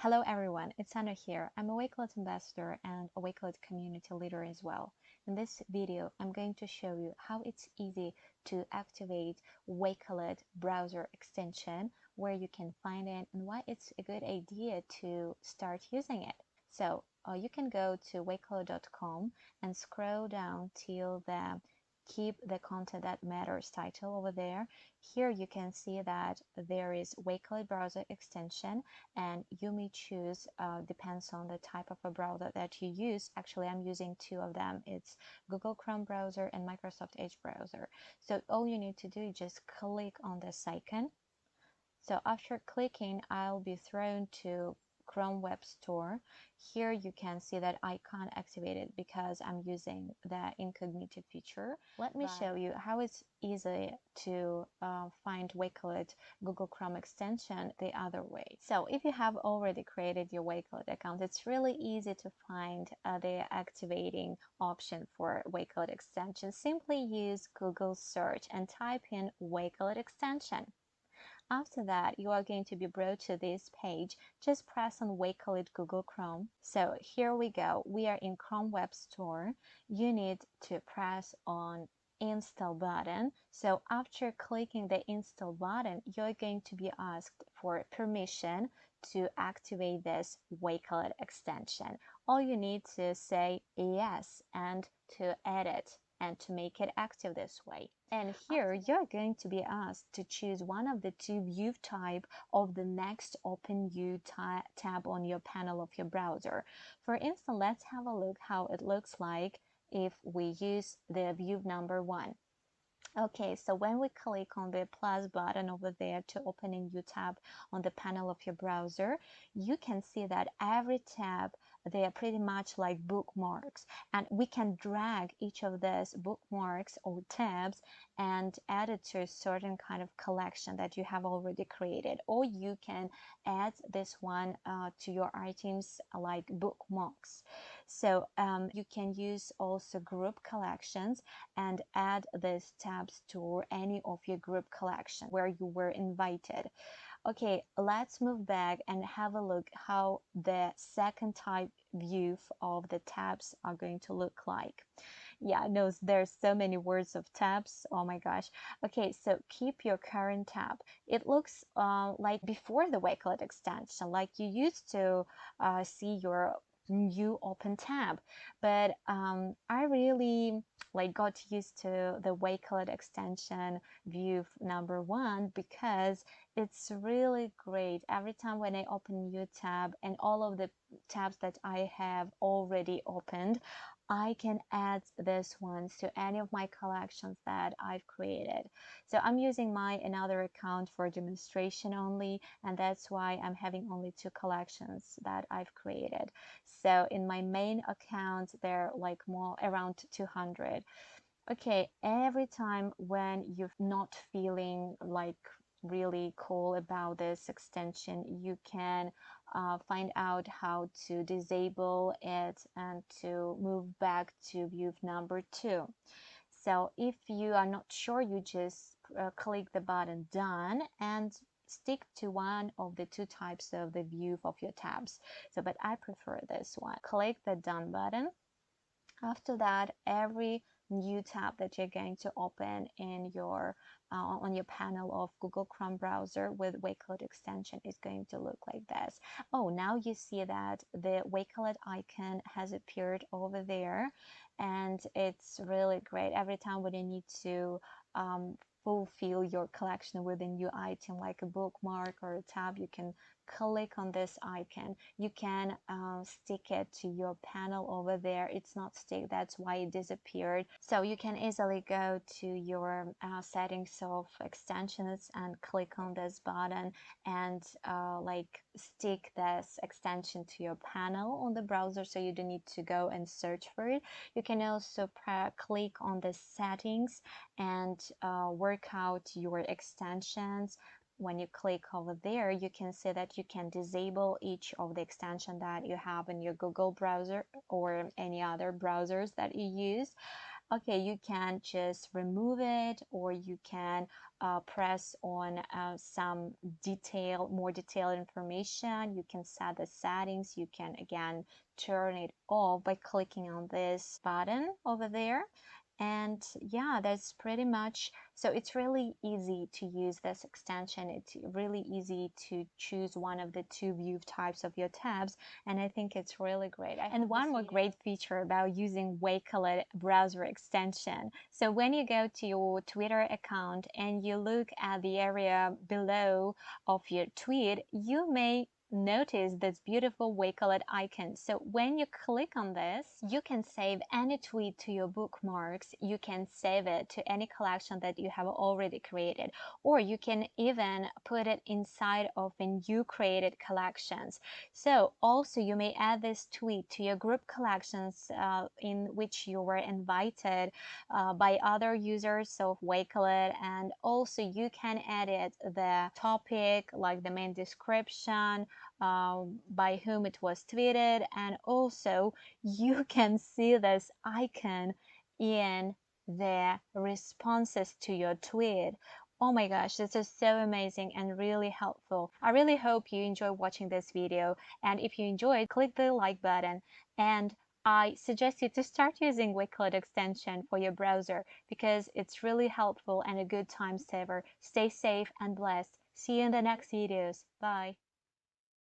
Hello everyone, it's Anna here. I'm a Wakelet ambassador and a Wakelet community leader as well. In this video, I'm going to show you how it's easy to activate Wakelet browser extension, where you can find it and why it's a good idea to start using it. So you can go to wakelet.com and scroll down till the Keep the Content That Matters title over there. Here you can see that there is Wakelet browser extension, and you may choose, depends on the type of a browser that you use. Actually, I'm using two of them. It's Google Chrome browser and Microsoft Edge browser. So all you need to do is just click on this icon. So after clicking, I'll be thrown to Chrome Web Store. Here you can see that I can't activate it because I'm using the incognito feature. Let me show you how it's easy to find Wakelet Google Chrome extension the other way. So if you have already created your Wakelet account, it's really easy to find the activating option for Wakelet extension. Simply use Google search and type in Wakelet extension. After that, you are going to be brought to this page. Just press on Wakelet Google Chrome. So here we go. We are in Chrome Web Store. You need to press on Install button. So after clicking the Install button, you're going to be asked for permission to activate this Wakelet extension. All you need to say yes and to edit and to make it active this way. And here you're going to be asked to choose one of the two view type of the next Open View tab on your panel of your browser. For instance, let's have a look how it looks like if we use the view number 1. Okay, so when we click on the plus button over there to open a new tab on the panel of your browser, you can see that every tab, they are pretty much like bookmarks, and we can drag each of these bookmarks or tabs and add it to a certain kind of collection that you have already created, or you can add this one to your items like bookmarks. So you can use also group collections and add these tabs to any of your group collection where you were invited. Okay, let's move back and have a look how the second type view of the tabs are going to look like. Yeah, no, there's so many words of tabs. Oh my gosh. Okay, so keep your current tab. It looks like before the Wakelet extension, like you used to see your new open tab, but I really got used to the Wakelet extension view number 1 because it's really great. Every time when I open a new tab and all of the tabs that I have already opened, I can add these ones to any of my collections that I've created. So I'm using my another account for demonstration only, and that's why I'm having only 2 collections that I've created. So in my main account, they're like more around 200. Okay, every time when you're not feeling like really cool about this extension, you can find out how to disable it and to move back to view number 2. So if you are not sure, you just click the button done and stick to one of the 2 types of the view of your tabs. So, but I prefer this one. Click the done button. After that, every new tab that you're going to open in your on your panel of Google Chrome browser with Wakelet extension is going to look like this. Oh, now you see that the Wakelet icon has appeared over there, and it's really great. Every time when you need to fulfill your collection with a new item like a bookmark or a tab, you can click on this icon. You can stick it to your panel over there. It's not stick, that's why it disappeared. So you can easily go to your settings of extensions and click on this button and stick this extension to your panel on the browser, so you don't need to go and search for it. You can also click on the settings and work out your extensions. When you click over there, you can see that you can disable each of the extension that you have in your Google browser or any other browsers that you use. Okay, you can just remove it, or you can press on some more detailed information. You can set the settings. You can again turn it off by clicking on this button over there. And yeah, that's pretty much, so it's really easy to use this extension. It's really easy to choose one of the two view types of your tabs, and I think it's really great. And one more great feature about using Wakelet browser extension. So when you go to your Twitter account and you look at the area below of your tweet, you may notice this beautiful Wakelet icon. So when you click on this, you can save any tweet to your bookmarks. You can save it to any collection that you have already created, or you can even put it inside of a new created collections. So also you may add this tweet to your group collections in which you were invited by other users of Wakelet, and also you can edit the topic, like the main description, by whom it was tweeted, and also you can see this icon in the responses to your tweet. Oh my gosh, this is so amazing and really helpful. I really hope you enjoy watching this video, and if you enjoyed, click the like button, and I suggest you to start using Wakelet extension for your browser because it's really helpful and a good time saver. Stay safe and blessed. See you in the next videos. Bye.